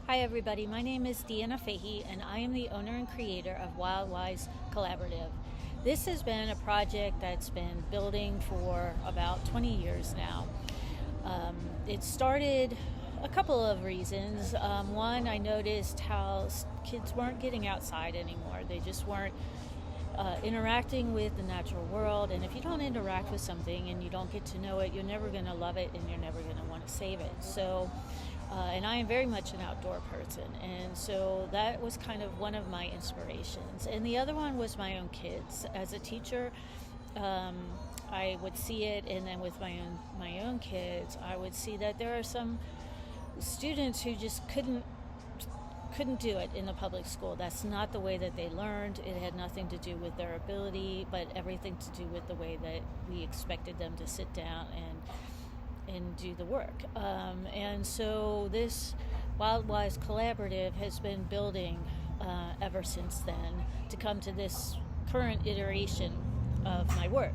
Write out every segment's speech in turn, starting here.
Hi everybody, my name is Deanna Fahey and I am the owner and creator of WildWise Collaborative. This has been a project that's been building for about 20 years now. It started a couple of reasons. One, I noticed how kids weren't getting outside anymore. They just weren't interacting with the natural world, and if you don't interact with something and you don't get to know it, you're never going to love it and you're never going to want to save it. And I am very much an outdoor person, and so that was kind of one of my inspirations. And the other one was my own kids. As a teacher, I would see it, and then with my own kids, I would see that there are some students who just couldn't do it in the public school. That's not the way that they learned. It had nothing to do with their ability, but everything to do with the way that we expected them to sit down and do the work. And so this WildWise Collaborative has been building ever since then to come to this current iteration of my work.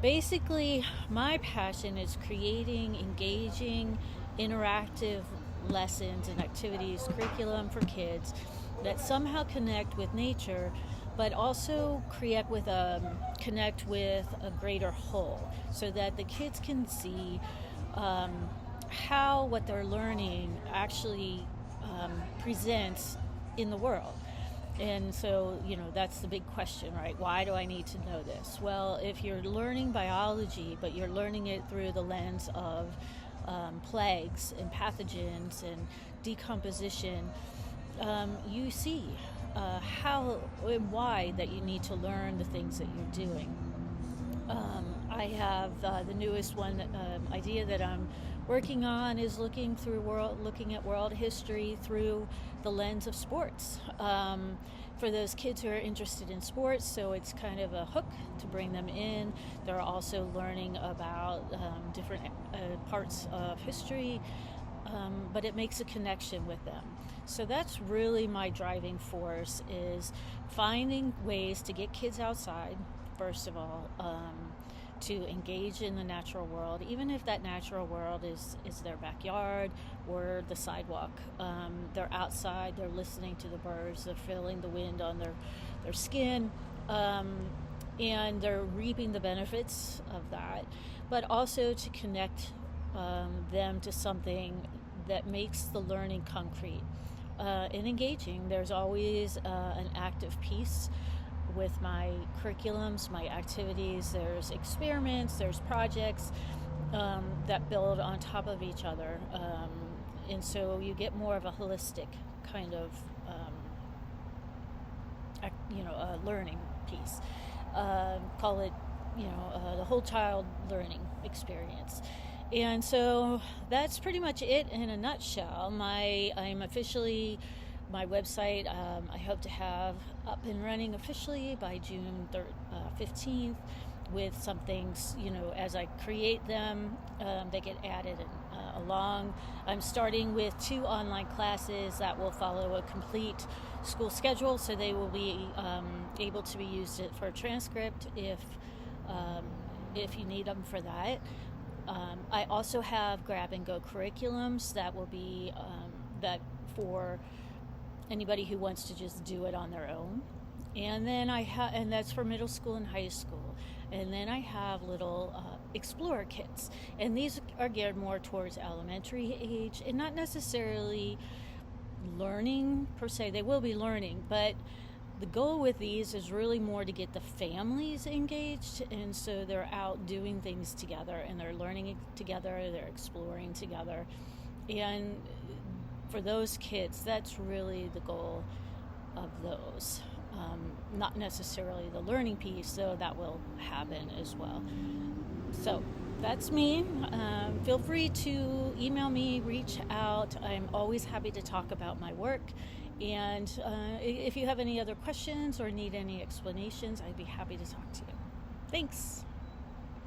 Basically, my passion is creating engaging, interactive lessons and activities, curriculum for kids that somehow connect with nature, but also connect with a greater whole, so that the kids can see how what they're learning actually presents in the world. And so, that's the big question, right? Why do I need to know this? Well, if you're learning biology, but you're learning it through the lens of plagues and pathogens and decomposition, you see how and why that you need to learn the things that you're doing. I have the newest idea that I'm working on is looking at world history through the lens of sports. For those kids who are interested in sports, so it's kind of a hook to bring them in. They're also learning about different parts of history, but it makes a connection with them. So that's really my driving force, is finding ways to get kids outside, first of all, to engage in the natural world, even if that natural world is their backyard or the sidewalk. They're outside, they're listening to the birds, they're feeling the wind on their skin, and they're reaping the benefits of that, but also to connect them to something that makes the learning concrete and engaging. There's always an active piece with my curriculums, my activities. There's experiments, there's projects that build on top of each other, and so you get more of a holistic kind of learning piece. Call it the whole child learning experience. And so that's pretty much it in a nutshell. My website, I hope to have up and running officially by June 15th, with some things, as I create them, they get added along. I'm starting with 2 online classes that will follow a complete school schedule, so they will be able to be used for a transcript if you need them for that. I also have grab-and-go curriculums that will be for anybody who wants to just do it on their own. And then and that's for middle school and high school. And then I have little explorer kits, and these are geared more towards elementary age, and not necessarily learning per se. They will be learning, but the goal with these is really more to get the families engaged, and so they're out doing things together, and they're learning together, they're exploring together. And for those kids, that's really the goal of those. Not necessarily the learning piece, though that will happen as well. So that's me. Feel free to email me, reach out. I'm always happy to talk about my work. And if you have any other questions or need any explanations, I'd be happy to talk to you. Thanks.